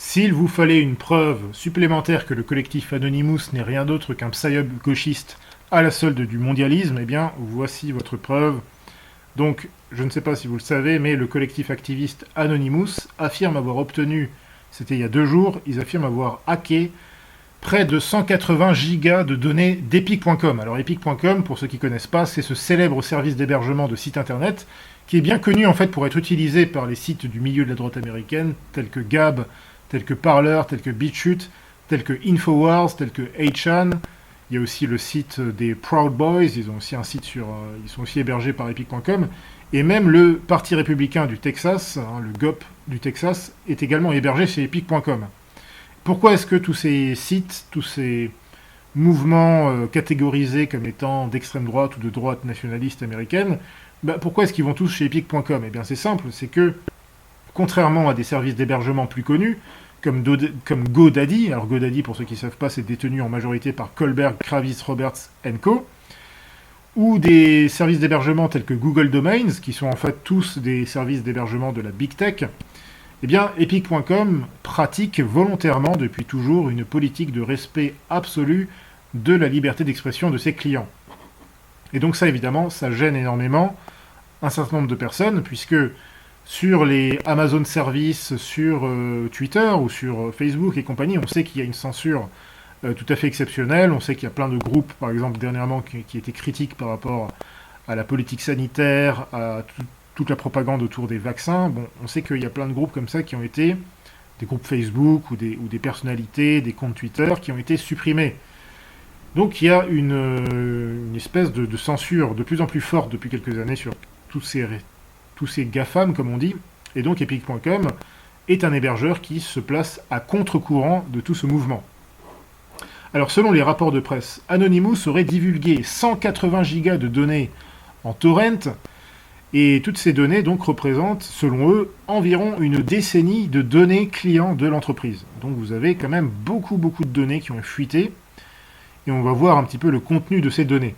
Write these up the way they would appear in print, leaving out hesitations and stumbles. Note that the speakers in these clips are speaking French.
S'il vous fallait une preuve supplémentaire que le collectif Anonymous n'est rien d'autre qu'un psyop gauchiste à la solde du mondialisme, eh bien, voici votre preuve. Donc, je ne sais pas si vous le savez, mais le collectif activiste Anonymous affirme avoir obtenu, c'était il y a 2 jours, ils affirment avoir hacké près de 180 gigas de données d'Epic.com. Alors Epic.com, pour ceux qui ne connaissent pas, c'est ce célèbre service d'hébergement de sites internet qui est bien connu en fait pour être utilisé par les sites du milieu de la droite américaine, tels que Gab, tels que Parler, tels que BitChute, tels que Infowars, tels que 8chan. Il y a aussi le site des Proud Boys, ils ont aussi un site ils sont aussi hébergés par Epic.com. Et même le Parti républicain du Texas, le GOP du Texas, est également hébergé chez Epic.com. Pourquoi est-ce que tous ces sites, tous ces mouvements catégorisés comme étant d'extrême droite ou de droite nationaliste américaine, pourquoi est-ce qu'ils vont tous chez Epic.com? Eh bien c'est simple, c'est que, contrairement à des services d'hébergement plus connus, comme GoDaddy, alors GoDaddy, pour ceux qui ne savent pas, c'est détenu en majorité par Kohlberg, Kravis, Roberts Co., ou des services d'hébergement tels que Google Domains, qui sont en fait tous des services d'hébergement de la Big Tech, eh bien, Epic.com pratique volontairement depuis toujours une politique de respect absolu de la liberté d'expression de ses clients. Et donc ça, évidemment, ça gêne énormément un certain nombre de personnes, puisque sur les Amazon Services, sur Twitter ou sur Facebook et compagnie, on sait qu'il y a une censure tout à fait exceptionnelle. On sait qu'il y a plein de groupes, par exemple, dernièrement, qui étaient critiques par rapport à la politique sanitaire, à toute la propagande autour des vaccins. Bon, on sait qu'il y a plein de groupes comme ça qui ont été, des groupes Facebook ou des personnalités, des comptes Twitter, qui ont été supprimés. Donc il y a une espèce de censure de plus en plus forte depuis quelques années sur tous ces GAFAM, comme on dit, et donc Epic.com est un hébergeur qui se place à contre-courant de tout ce mouvement. Alors selon les rapports de presse, Anonymous aurait divulgué 180 gigas de données en torrent, et toutes ces données donc représentent, selon eux, environ une décennie de données clients de l'entreprise. Donc vous avez quand même beaucoup de données qui ont fuité, et on va voir un petit peu le contenu de ces données.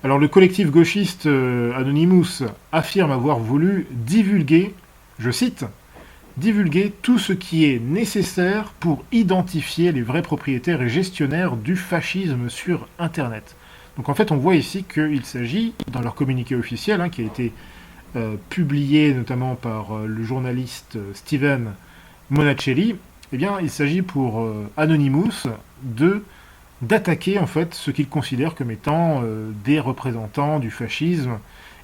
Alors le collectif gauchiste Anonymous affirme avoir voulu divulguer, je cite, divulguer tout ce qui est nécessaire pour identifier les vrais propriétaires et gestionnaires du fascisme sur Internet. Donc en fait on voit ici qu'il s'agit, dans leur communiqué officiel, qui a été publié notamment par le journaliste Steven Monacelli, eh bien il s'agit pour Anonymous d'attaquer en fait ce qu'ils considèrent comme étant des représentants du fascisme.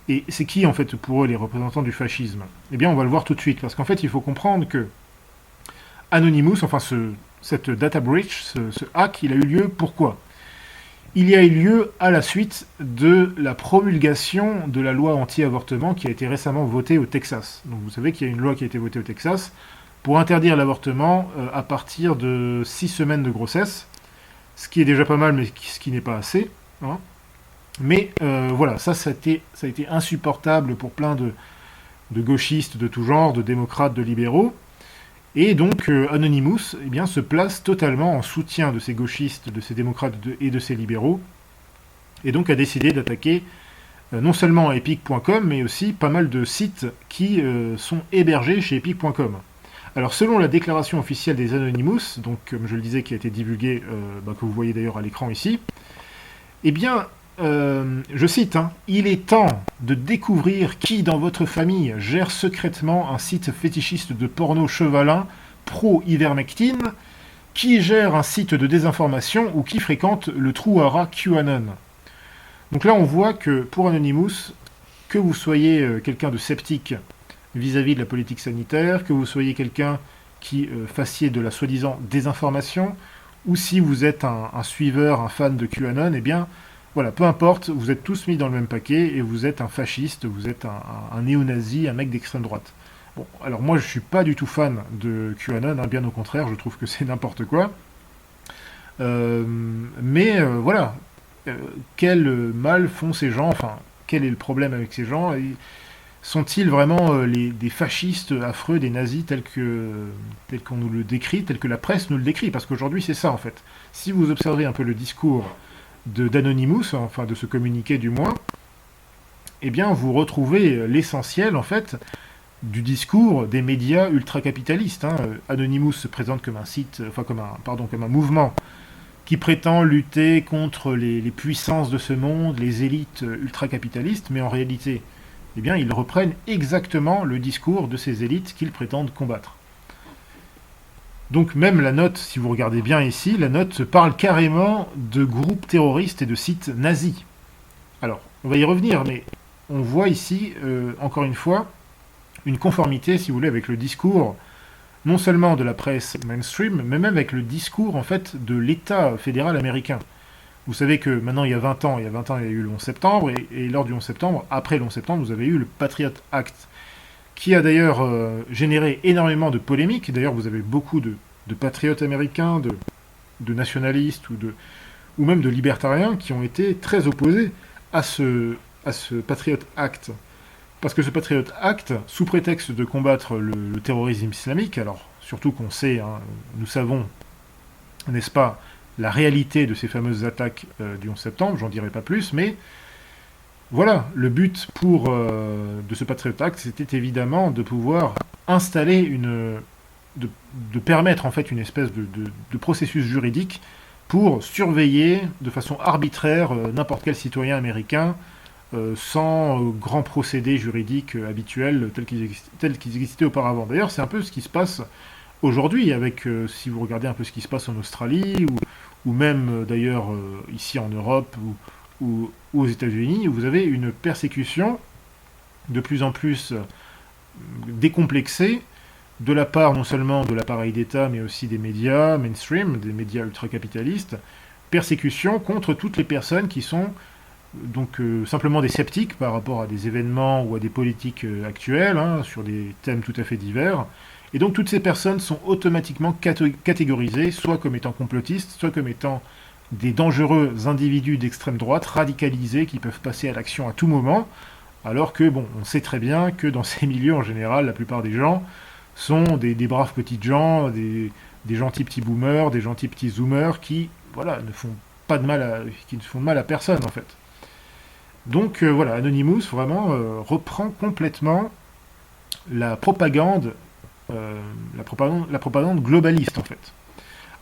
Et c'est qui en fait pour eux les représentants du fascisme? Eh bien on va le voir tout de suite, parce qu'en fait il faut comprendre que Anonymous, enfin cette data breach, ce hack, il a eu lieu pourquoi? Il y a eu lieu à la suite de la promulgation de la loi anti-avortement qui a été récemment votée au Texas. Donc vous savez qu'il y a une loi qui a été votée au Texas pour interdire l'avortement à partir de 6 semaines de grossesse, ce qui est déjà pas mal, mais ce qui n'est pas assez. Mais voilà, ça a été insupportable pour plein de gauchistes de tout genre, de démocrates, de libéraux. Et donc Anonymous se place totalement en soutien de ces gauchistes, de ces démocrates et de ces libéraux, et donc a décidé d'attaquer non seulement Epic.com, mais aussi pas mal de sites qui sont hébergés chez Epic.com. Alors selon la déclaration officielle des Anonymous, donc comme je le disais, qui a été divulguée, que vous voyez d'ailleurs à l'écran ici, eh bien, je cite, il est temps de découvrir qui dans votre famille gère secrètement un site fétichiste de porno chevalin pro-ivermectine, qui gère un site de désinformation ou qui fréquente le trou à rats QAnon. Donc là on voit que pour Anonymous, que vous soyez quelqu'un de sceptique vis-à-vis de la politique sanitaire, que vous soyez quelqu'un qui fassiez de la soi-disant désinformation, ou si vous êtes un suiveur, un fan de QAnon, eh bien voilà, peu importe, vous êtes tous mis dans le même paquet et vous êtes un fasciste, vous êtes un néo-nazi, un mec d'extrême droite. Bon, alors moi je suis pas du tout fan de QAnon, bien au contraire, je trouve que c'est n'importe quoi. Mais voilà, quel mal font ces gens, enfin, quel est le problème avec ces gens? Sont-ils vraiment des fascistes affreux, des nazis tels qu'on nous le décrit, tels que la presse nous le décrit? Parce qu'aujourd'hui c'est ça en fait. Si vous observez un peu le discours d'Anonymous, enfin de ce communiqué du moins, eh bien vous retrouvez l'essentiel en fait du discours des médias ultra-capitalistes. Hein. Anonymous se présente comme un site, enfin comme un mouvement qui prétend lutter contre les puissances de ce monde, les élites ultra-capitalistes, mais en réalité, eh bien, ils reprennent exactement le discours de ces élites qu'ils prétendent combattre. Donc même la note, si vous regardez bien ici, la note se parle carrément de groupes terroristes et de sites nazis. Alors, on va y revenir, mais on voit ici, encore une fois, une conformité, si vous voulez, avec le discours, non seulement de la presse mainstream, mais même avec le discours, en fait, de l'État fédéral américain. Vous savez que maintenant, il y a 20 ans, il y a eu le 11 septembre, et lors du 11 septembre, après le 11 septembre, vous avez eu le Patriot Act, qui a d'ailleurs généré énormément de polémiques. D'ailleurs, vous avez beaucoup de patriotes américains, de nationalistes ou même de libertariens qui ont été très opposés à ce Patriot Act. Parce que ce Patriot Act, sous prétexte de combattre le terrorisme islamique, alors surtout qu'on sait, hein, nous savons, n'est-ce pas, la réalité de ces fameuses attaques du 11 septembre, j'en dirai pas plus, mais voilà, le but de ce Patriot Act, c'était évidemment de pouvoir installer de permettre en fait une espèce de processus juridique pour surveiller de façon arbitraire n'importe quel citoyen américain sans grand procédé juridique habituel tel qu'ils existaient auparavant. D'ailleurs, c'est un peu ce qui se passe aujourd'hui avec, si vous regardez un peu ce qui se passe en Australie ou même d'ailleurs ici en Europe ou aux États-Unis, où vous avez une persécution de plus en plus décomplexée de la part non seulement de l'appareil d'État, mais aussi des médias mainstream, des médias ultra-capitalistes, persécution contre toutes les personnes qui sont donc simplement des sceptiques par rapport à des événements ou à des politiques actuelles, hein, sur des thèmes tout à fait divers. Et donc toutes ces personnes sont automatiquement catégorisées, soit comme étant complotistes, soit comme étant des dangereux individus d'extrême droite, radicalisés, qui peuvent passer à l'action à tout moment, alors que, bon, on sait très bien que dans ces milieux, en général, la plupart des gens sont des braves petites gens, des gentils petits boomers, des gentils petits zoomers qui, voilà, ne font pas de mal qui ne font de mal à personne, en fait. Donc, voilà, Anonymous, vraiment, reprend complètement la propagande, la propagande globaliste, en fait.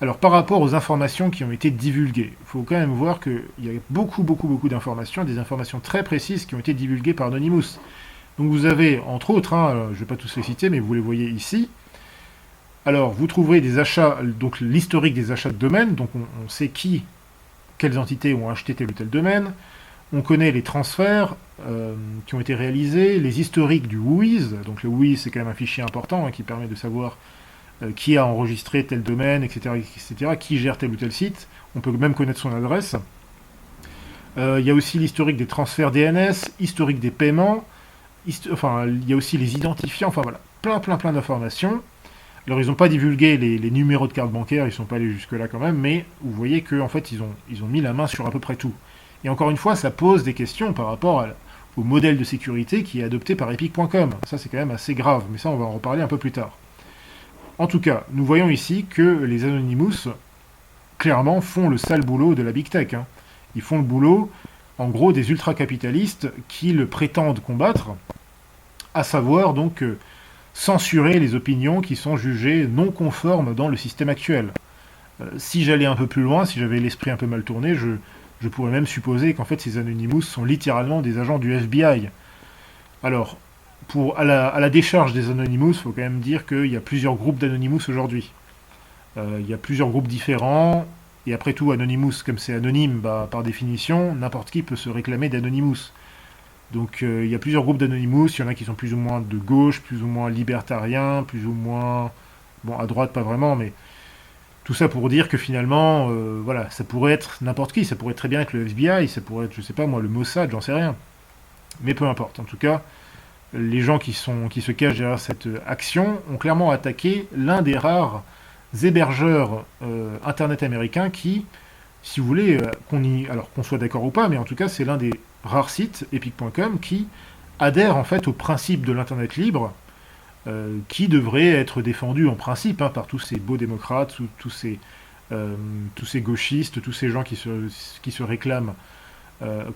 Alors, par rapport aux informations qui ont été divulguées, il faut quand même voir qu'il y a beaucoup d'informations, des informations très précises qui ont été divulguées par Anonymous. Donc vous avez, entre autres, hein, je ne vais pas tous les citer, mais vous les voyez ici. Alors, vous trouverez des achats, donc l'historique des achats de domaines, donc on sait quelles entités ont acheté tel ou tel domaine, on connaît les transferts qui ont été réalisés, les historiques du WHOIS, donc le WHOIS c'est quand même un fichier important hein, qui permet de savoir qui a enregistré tel domaine, etc., qui gère tel ou tel site. On peut même connaître son adresse. Il y a aussi l'historique des transferts DNS, historique des paiements, enfin, il y a aussi les identifiants, enfin voilà, plein d'informations. Alors, ils n'ont pas divulgué les numéros de carte bancaire, ils ne sont pas allés jusque-là quand même, mais vous voyez qu'en fait, ils ont mis la main sur à peu près tout. Et encore une fois, ça pose des questions par rapport au modèle de sécurité qui est adopté par Epic.com. Ça, c'est quand même assez grave, mais ça, on va en reparler un peu plus tard. En tout cas, nous voyons ici que les Anonymous, clairement, font le sale boulot de la Big Tech. Hein. Ils font le boulot, en gros, des ultra-capitalistes qui le prétendent combattre, à savoir donc censurer les opinions qui sont jugées non conformes dans le système actuel. Si j'allais un peu plus loin, si j'avais l'esprit un peu mal tourné, je pourrais même supposer qu'en fait ces Anonymous sont littéralement des agents du FBI. Alors, à la décharge des Anonymous, il faut quand même dire qu'il y a plusieurs groupes d'Anonymous aujourd'hui. Il y a plusieurs groupes différents, et après tout, Anonymous, comme c'est anonyme, bah, par définition, n'importe qui peut se réclamer d'Anonymous. Donc il y a plusieurs groupes d'Anonymous, il y en a qui sont plus ou moins de gauche, plus ou moins libertariens, plus ou moins... Bon, à droite, pas vraiment, mais... Tout ça pour dire que finalement, voilà, ça pourrait être n'importe qui, ça pourrait très bien être le FBI, ça pourrait être, je sais pas moi, le Mossad, j'en sais rien. Mais peu importe, en tout cas, les gens qui se cachent derrière cette action ont clairement attaqué l'un des rares hébergeurs internet américains qui, si vous voulez, alors qu'on soit d'accord ou pas, mais en tout cas c'est l'un des rares sites, epic.com, qui adhère en fait au principe de l'internet libre, qui devrait être défendu en principe hein, par tous ces beaux démocrates, tous ces gauchistes, tous ces gens qui se réclament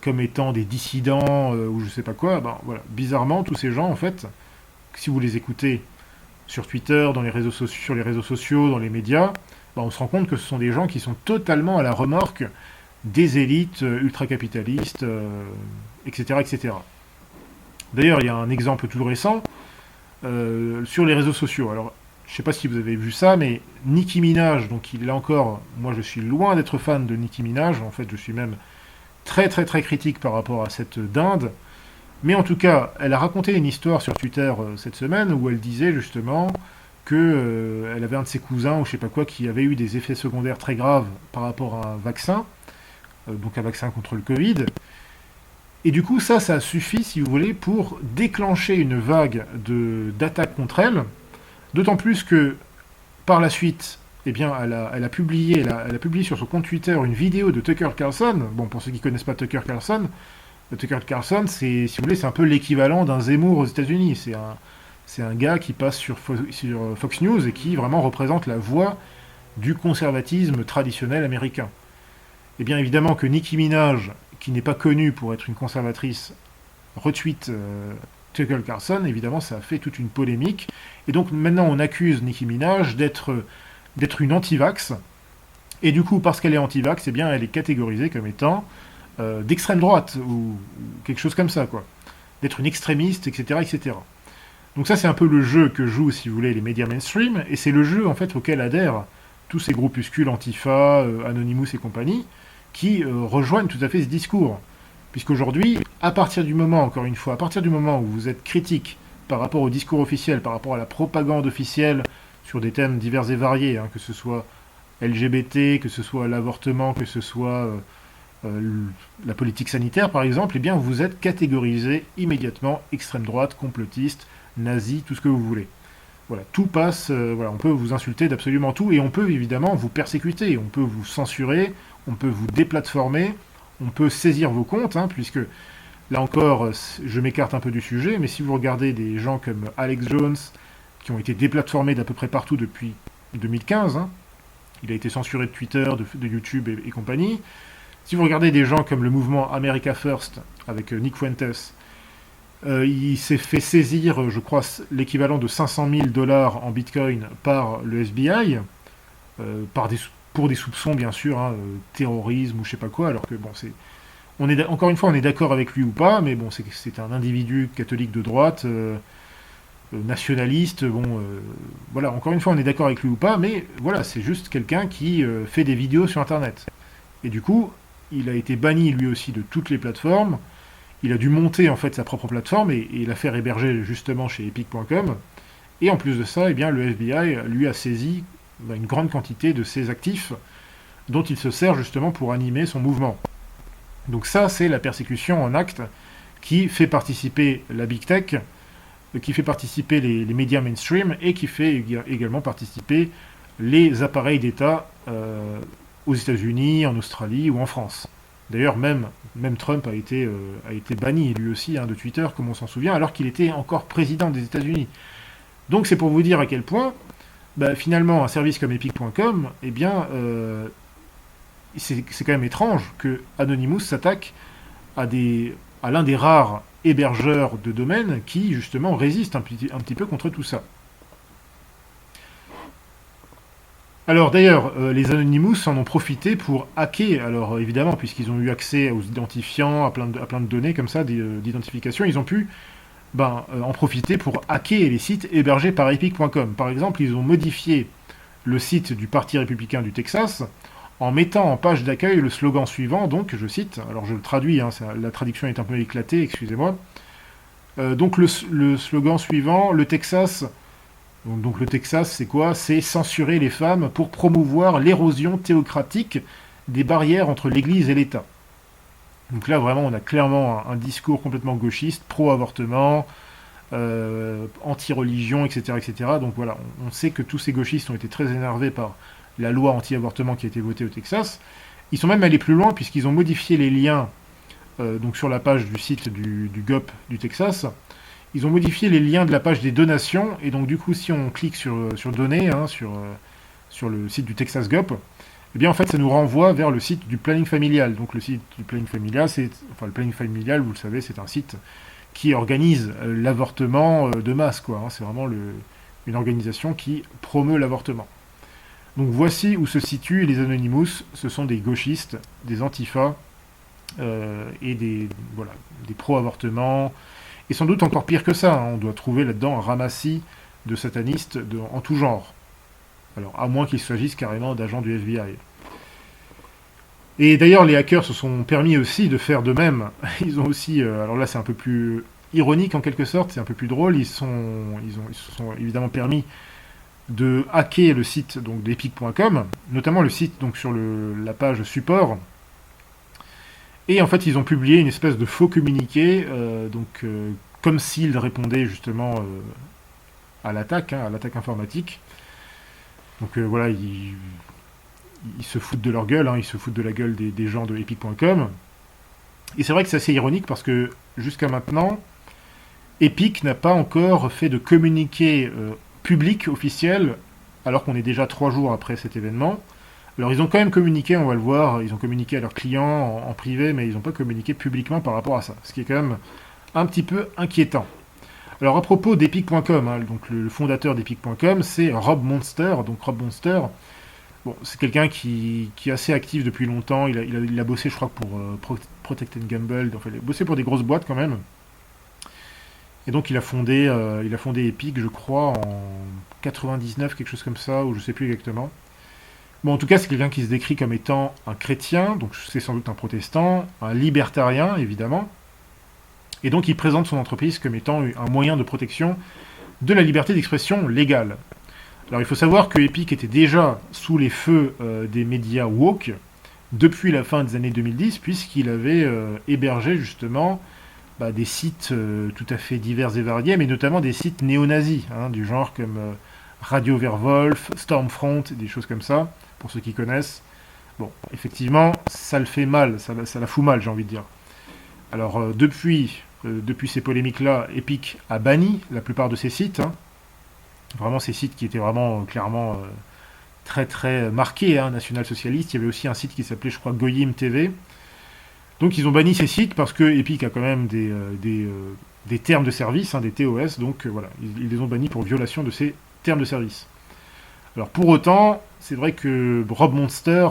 comme étant des dissidents ou je sais pas quoi. Ben, voilà. Bizarrement, tous ces gens, en fait, si vous les écoutez sur Twitter, sur les réseaux sociaux, dans les médias, bah, on se rend compte que ce sont des gens qui sont totalement à la remorque des élites ultra-capitalistes, etc., etc. D'ailleurs, il y a un exemple tout récent sur les réseaux sociaux. Alors, je ne sais pas si vous avez vu ça, mais Nicki Minaj, donc là encore, moi je suis loin d'être fan de Nicki Minaj, en fait je suis même très très très critique par rapport à cette dinde, mais en tout cas, elle a raconté une histoire sur Twitter cette semaine où elle disait justement que elle avait un de ses cousins ou je sais pas quoi qui avait eu des effets secondaires très graves par rapport à un vaccin, donc un vaccin contre le Covid. Et du coup, ça suffit, si vous voulez, pour déclencher une vague d'attaques contre elle, d'autant plus que par la suite, eh bien, elle a publié sur son compte Twitter une vidéo de Tucker Carlson. Bon, pour ceux qui ne connaissent pas Tucker Carlson, c'est, si vous voulez, c'est un peu l'équivalent d'un Zemmour aux États-Unis. C'est un gars qui passe sur Fox News et qui vraiment représente la voix du conservatisme traditionnel américain. Eh bien, évidemment que Nicki Minaj, qui n'est pas connue pour être une conservatrice, retweet Tucker Carlson, évidemment, ça a fait toute une polémique. Et donc, maintenant, on accuse Nicki Minaj d'être une anti-vax. Et du coup, parce qu'elle est anti-vax, eh bien, elle est catégorisée comme étant d'extrême droite, ou quelque chose comme ça, quoi. D'être une extrémiste, etc., etc. Donc ça, c'est un peu le jeu que jouent, si vous voulez, les médias mainstream, et c'est le jeu, en fait, auquel adhèrent tous ces groupuscules Antifa, Anonymous et compagnie, qui rejoignent tout à fait ce discours. Puisqu'aujourd'hui, à partir du moment, encore une fois, à partir du moment où vous êtes critique par rapport au discours officiel, par rapport à la propagande officielle sur des thèmes divers et variés, hein, que ce soit LGBT, que ce soit l'avortement, que ce soit la politique sanitaire, par exemple, eh bien, vous êtes catégorisé immédiatement extrême droite, complotiste, nazi, tout ce que vous voulez. Voilà, tout passe, voilà, on peut vous insulter d'absolument tout, et on peut évidemment vous persécuter, on peut vous censurer, on peut vous déplatformer, on peut saisir vos comptes, hein, puisque, là encore, je m'écarte un peu du sujet, mais si vous regardez des gens comme Alex Jones, qui ont été déplatformés d'à peu près partout depuis 2015, hein, il a été censuré de Twitter, de YouTube et compagnie, si vous regardez des gens comme le mouvement America First, avec Nick Fuentes, il s'est fait saisir, je crois, l'équivalent de 500 000 dollars en bitcoin par le FBI, pour des soupçons, bien sûr, hein, terrorisme ou je sais pas quoi, alors que, bon, encore une fois, on est d'accord avec lui ou pas, mais bon, c'est un individu catholique de droite, nationaliste, bon, voilà, encore une fois, on est d'accord avec lui ou pas, mais voilà, c'est juste quelqu'un qui fait des vidéos sur Internet. Et du coup, il a été banni lui aussi de toutes les plateformes. Il a dû monter en fait sa propre plateforme et la faire héberger justement chez Epic.com. Et en plus de ça, eh bien, le FBI lui a saisi une grande quantité de ses actifs dont il se sert justement pour animer son mouvement. Donc ça, c'est la persécution en acte qui fait participer la Big Tech, qui fait participer les médias mainstream et qui fait également participer les appareils d'État aux États-Unis, en Australie ou en France. D'ailleurs, même Trump a été banni lui aussi hein, de Twitter, comme on s'en souvient, alors qu'il était encore président des États-Unis. Donc c'est pour vous dire à quel point, bah, finalement, un service comme Epic.com, eh bien, c'est quand même étrange que Anonymous s'attaque à l'un des rares hébergeurs de domaines qui, justement, résiste un petit peu contre tout ça. Alors d'ailleurs, les Anonymous en ont profité pour hacker, alors évidemment, puisqu'ils ont eu accès aux identifiants, à plein de données comme ça, d'identification, ils ont pu en profiter pour hacker les sites hébergés par Epic.com. Par exemple, ils ont modifié le site du Parti républicain du Texas en mettant en page d'accueil le slogan suivant, donc, je cite, alors je le traduis, hein, la traduction est un peu éclatée, excusez-moi. Donc le slogan suivant, le Texas... Donc le Texas, c'est quoi? C'est censurer les femmes pour promouvoir l'érosion théocratique des barrières entre l'Église et l'État. Donc là, vraiment, on a clairement un discours complètement gauchiste, pro-avortement, anti-religion, etc., etc. Donc voilà, on sait que tous ces gauchistes ont été très énervés par la loi anti-avortement qui a été votée au Texas. Ils sont même allés plus loin puisqu'ils ont modifié les liens donc sur la page du site du GOP du Texas. Ils ont modifié les liens de la page des donations, et donc du coup, si on clique sur donner, hein, sur le site du Texas GOP, eh bien en fait, ça nous renvoie vers le site du planning familial. Donc le site du planning familial, le planning familial, vous le savez, c'est un site qui organise l'avortement de masse, quoi. Hein. C'est vraiment une organisation qui promeut l'avortement. Donc voici où se situent les Anonymous. Ce sont des gauchistes, des antifas et voilà, des pro-avortement. Et sans doute encore pire que ça. Hein. On doit trouver là-dedans un ramassis de satanistes en tout genre. Alors, à moins qu'il s'agisse carrément d'agents du FBI. Et d'ailleurs, les hackers se sont permis aussi de faire de même. Ils ont aussi, alors là c'est un peu plus ironique en quelque sorte, c'est un peu plus drôle, ils se sont évidemment permis de hacker le site donc d'epic.com, notamment le site donc sur la page support. Et en fait, ils ont publié une espèce de faux communiqué, comme s'ils répondaient justement à l'attaque, hein, à l'attaque informatique. Donc voilà, ils se foutent de leur gueule, hein, ils se foutent de la gueule des gens de Epic.com. Et c'est vrai que c'est assez ironique parce que jusqu'à maintenant, Epic n'a pas encore fait de communiqué public officiel, alors qu'on est déjà 3 jours après cet événement. Alors ils ont quand même communiqué, on va le voir, ils ont communiqué à leurs clients en privé, mais ils n'ont pas communiqué publiquement par rapport à ça, ce qui est quand même un petit peu inquiétant. Alors à propos d'Epic.com, hein, donc le fondateur d'Epic.com, c'est Rob Monster. Donc Rob Monster, bon, c'est quelqu'un qui est assez actif depuis longtemps. Il a bossé, je crois, pour Protect & Gamble. Enfin, il a bossé pour des grosses boîtes quand même. Et donc il a fondé Epic, je crois, en 99, quelque chose comme ça, ou je sais plus exactement. Bon, en tout cas, c'est quelqu'un qui se décrit comme étant un chrétien, donc c'est sans doute un protestant, un libertarien, évidemment. Et donc il présente son entreprise comme étant un moyen de protection de la liberté d'expression légale. Alors il faut savoir que Epic était déjà sous les feux des médias woke depuis la fin des années 2010, puisqu'il avait hébergé justement des sites tout à fait divers et variés, mais notamment des sites néo-nazis, hein, du genre comme Radio Werwolf, Stormfront, des choses comme ça, pour ceux qui connaissent. Bon, effectivement, ça le fait mal, ça la fout mal, j'ai envie de dire. Alors depuis ces polémiques-là, Epic a banni la plupart de ces sites, hein. Vraiment ces sites qui étaient vraiment clairement très très marqués, hein, national-socialistes. Il y avait aussi un site qui s'appelait, je crois, Goyim TV. Donc ils ont banni ces sites parce que Epic a quand même des termes de service, hein, des TOS, donc voilà, ils les ont bannis pour violation de ces termes de service. Alors pour autant, c'est vrai que Rob Monster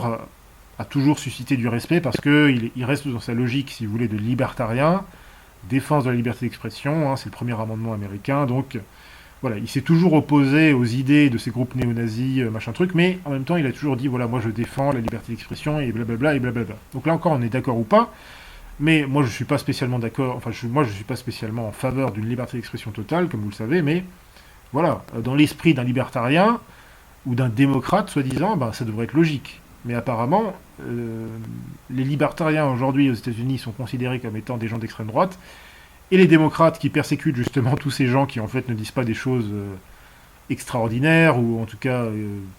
a toujours suscité du respect parce qu'il reste dans sa logique, si vous voulez, de libertarien, défense de la liberté d'expression, hein, c'est le premier amendement américain, donc voilà, il s'est toujours opposé aux idées de ces groupes néo-nazis, machin truc, mais en même temps il a toujours dit, voilà, moi je défends la liberté d'expression, et blablabla, et blablabla. Donc là encore, on est d'accord ou pas, mais moi je suis pas spécialement d'accord, enfin moi je suis pas spécialement en faveur d'une liberté d'expression totale, comme vous le savez, mais voilà, dans l'esprit d'un libertarien, ou d'un démocrate, soi-disant, ça devrait être logique. Mais apparemment, les libertariens aujourd'hui aux États-Unis sont considérés comme étant des gens d'extrême droite, et les démocrates qui persécutent justement tous ces gens qui en fait ne disent pas des choses extraordinaires ou en tout cas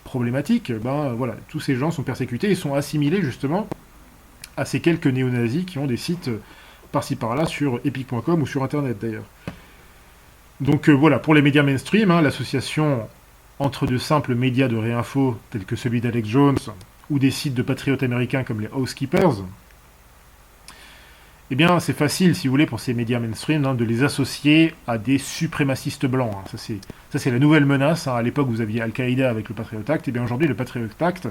problématiques, voilà, tous ces gens sont persécutés et sont assimilés justement à ces quelques néo-nazis qui ont des sites par-ci par-là sur epic.com ou sur internet d'ailleurs. Donc voilà, pour les médias mainstream, hein, l'association entre de simples médias de réinfo tels que celui d'Alex Jones ou des sites de patriotes américains comme les Housekeepers, eh bien c'est facile, si vous voulez, pour ces médias mainstream, hein, de les associer à des suprémacistes blancs. Hein. Ça c'est la nouvelle menace. Hein. À l'époque, vous aviez Al-Qaïda avec le Patriot Act, et bien aujourd'hui, le Patriot Act,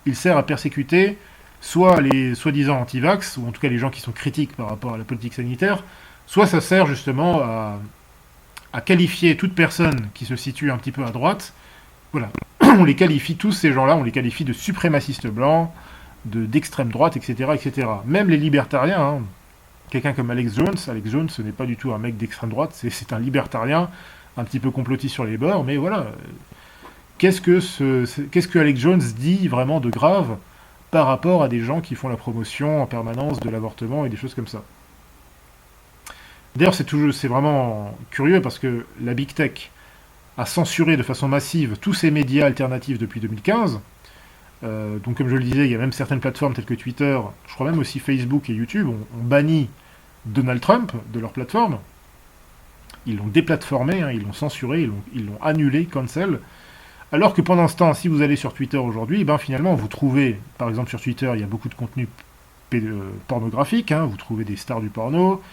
il sert à persécuter soit les soi-disant anti-vax, ou en tout cas les gens qui sont critiques par rapport à la politique sanitaire, soit ça sert justement à qualifier toute personne qui se situe un petit peu à droite. Voilà, on les qualifie, tous ces gens-là, on les qualifie de suprémacistes blancs, d'extrême droite, etc., etc. Même les libertariens, hein. Quelqu'un comme Alex Jones, ce n'est pas du tout un mec d'extrême droite, c'est un libertarien, un petit peu complotiste sur les bords, mais voilà. Qu'est-ce que Alex Jones dit vraiment de grave par rapport à des gens qui font la promotion en permanence de l'avortement et des choses comme ça? D'ailleurs, c'est vraiment curieux parce que la Big Tech a censuré de façon massive tous ces médias alternatifs depuis 2015. Donc comme je le disais, il y a même certaines plateformes telles que Twitter, je crois même aussi Facebook et YouTube, ont banni Donald Trump de leur plateforme. Ils l'ont déplatformé, hein, ils l'ont censuré, ils l'ont annulé, cancel. Alors que pendant ce temps, si vous allez sur Twitter aujourd'hui, finalement vous trouvez, par exemple sur Twitter, il y a beaucoup de contenu pornographique, hein, vous trouvez des stars du porno,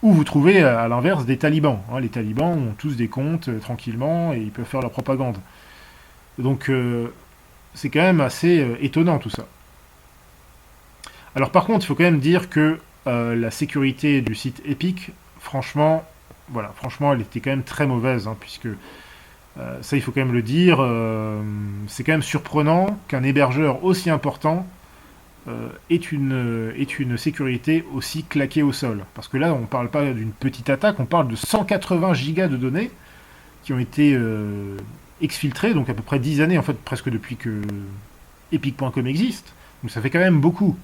Ou vous trouvez à l'inverse des talibans. Hein. Les talibans ont tous des comptes tranquillement et ils peuvent faire leur propagande. Donc c'est quand même assez étonnant tout ça. Alors par contre, il faut quand même dire que la sécurité du site Epic, franchement, voilà, franchement, elle était quand même très mauvaise, hein, puisque ça, il faut quand même le dire, c'est quand même surprenant qu'un hébergeur aussi important est une sécurité aussi claquée au sol. Parce que là, on ne parle pas d'une petite attaque, on parle de 180 gigas de données qui ont été exfiltrées, donc à peu près 10 années, en fait, presque depuis que Epic.com existe. Donc ça fait quand même beaucoup.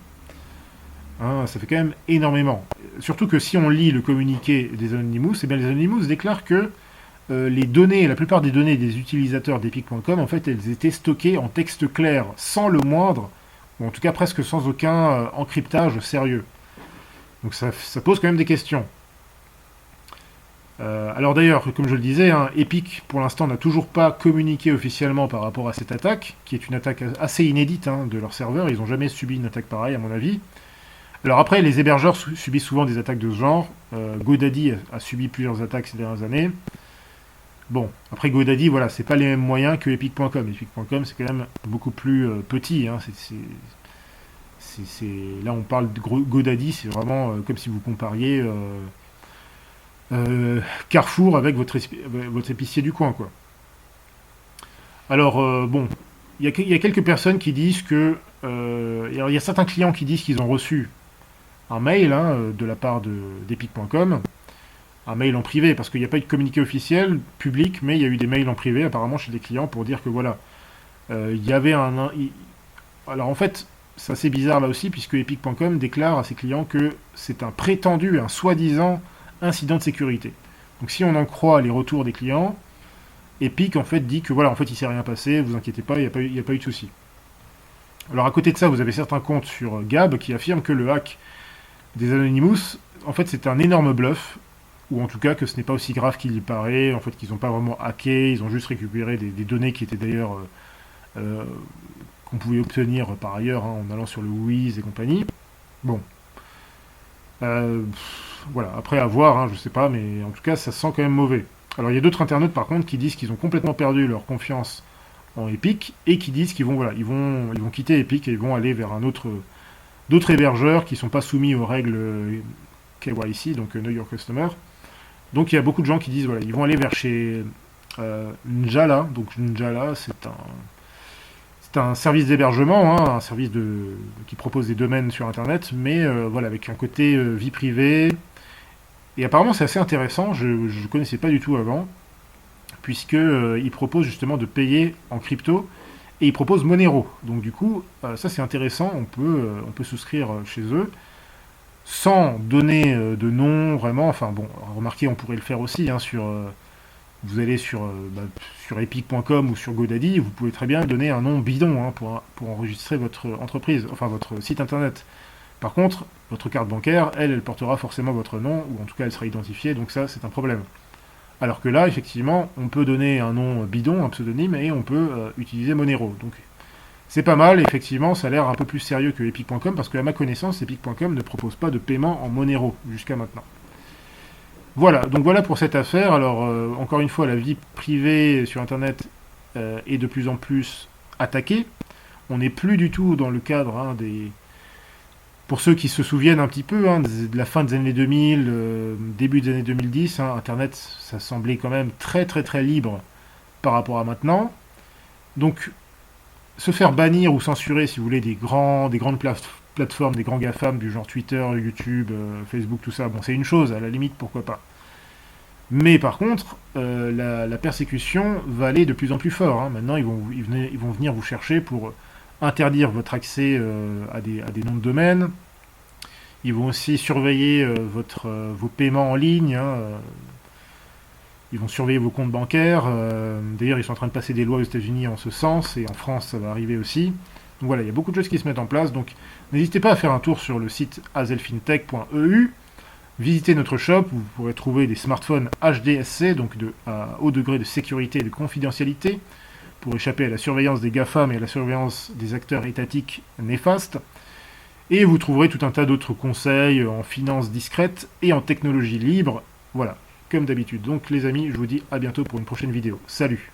Hein, ça fait quand même énormément. Surtout que si on lit le communiqué des Anonymous, eh bien les Anonymous déclarent que les données, la plupart des données des utilisateurs d'Epic.com, en fait, elles étaient stockées en texte clair, sans le moindre, ou en tout cas presque sans aucun encryptage sérieux. Donc ça pose quand même des questions. Alors d'ailleurs, comme je le disais, hein, Epic, pour l'instant, n'a toujours pas communiqué officiellement par rapport à cette attaque, qui est une attaque assez inédite hein, de leur serveur. Ils n'ont jamais subi une attaque pareille, à mon avis. Alors après, les hébergeurs subissent souvent des attaques de ce genre. GoDaddy a subi plusieurs attaques ces dernières années. Bon, après GoDaddy, voilà, c'est pas les mêmes moyens que Epic.com. Epic.com, c'est quand même beaucoup plus petit. Hein. Là, on parle de GoDaddy, c'est vraiment comme si vous compariez Carrefour avec votre épicier du coin, quoi. Alors, bon, il y a quelques personnes qui disent que... alors, il y a certains clients qui disent qu'ils ont reçu un mail hein, de la part d'Epic.com, un mail en privé, parce qu'il n'y a pas eu de communiqué officiel, public, mais il y a eu des mails en privé, apparemment, chez des clients, pour dire que voilà, il y avait alors en fait, c'est assez bizarre là aussi, puisque Epic.com déclare à ses clients que c'est un prétendu, un soi-disant incident de sécurité. Donc si on en croit les retours des clients, Epic en fait dit que voilà, en fait il s'est rien passé, vous inquiétez pas, il n'y a pas eu de souci. Alors à côté de ça, vous avez certains comptes sur Gab qui affirment que le hack des Anonymous, en fait c'est un énorme bluff, ou en tout cas que ce n'est pas aussi grave qu'il y paraît, en fait qu'ils n'ont pas vraiment hacké, ils ont juste récupéré des données qui étaient d'ailleurs qu'on pouvait obtenir par ailleurs hein, en allant sur le Wiz et compagnie. Bon. Voilà, après à voir, hein, je sais pas, mais en tout cas ça sent quand même mauvais. Alors il y a d'autres internautes par contre qui disent qu'ils ont complètement perdu leur confiance en Epic et qui disent qu'ils vont, voilà, ils vont quitter Epic et ils vont aller vers d'autres hébergeurs qui sont pas soumis aux règles KYC, donc Know Your Customer. Donc il y a beaucoup de gens qui disent voilà, ils vont aller vers chez Njala. Donc Njala, c'est un service d'hébergement, hein, un service qui propose des domaines sur Internet, mais voilà, avec un côté vie privée. Et apparemment c'est assez intéressant, je ne connaissais pas du tout avant, puisque il propose justement de payer en crypto et il propose Monero. Donc du coup, ça c'est intéressant, on peut souscrire chez eux sans donner de nom vraiment. Enfin bon, remarquez, on pourrait le faire aussi hein, vous allez sur epic.com ou sur GoDaddy, vous pouvez très bien donner un nom bidon hein, pour enregistrer votre entreprise, enfin votre site internet. Par contre, votre carte bancaire, elle portera forcément votre nom, ou en tout cas elle sera identifiée, donc ça c'est un problème. Alors que là, effectivement, on peut donner un nom bidon, un pseudonyme, et on peut utiliser Monero. Donc c'est pas mal, effectivement, ça a l'air un peu plus sérieux que Epic.com, parce que à ma connaissance, Epic.com ne propose pas de paiement en Monero jusqu'à maintenant. Voilà, donc voilà pour cette affaire. Alors, encore une fois, la vie privée sur Internet est de plus en plus attaquée. On n'est plus du tout dans le cadre hein, Pour ceux qui se souviennent un petit peu hein, de la fin des années 2000, début des années 2010, hein, Internet, ça semblait quand même très très très libre par rapport à maintenant. Donc, se faire bannir ou censurer, si vous voulez, des grandes plateformes, des grands GAFAM du genre Twitter, YouTube, Facebook, tout ça, bon, c'est une chose, à la limite, pourquoi pas. Mais par contre, la persécution va aller de plus en plus fort. Hein. Maintenant, ils vont venir vous chercher pour interdire votre accès à des noms de domaine. Ils vont aussi surveiller vos paiements en ligne. Hein. Ils vont surveiller vos comptes bancaires. D'ailleurs, ils sont en train de passer des lois aux États-Unis en ce sens, et en France, ça va arriver aussi. Donc voilà, il y a beaucoup de choses qui se mettent en place. Donc n'hésitez pas à faire un tour sur le site azelfintech.eu. Visitez notre shop, où vous pourrez trouver des smartphones HDSC, donc à haut degré de sécurité et de confidentialité, pour échapper à la surveillance des GAFAM et à la surveillance des acteurs étatiques néfastes. Et vous trouverez tout un tas d'autres conseils en finance discrète et en technologie libre. Voilà, comme d'habitude. Donc les amis, je vous dis à bientôt pour une prochaine vidéo. Salut!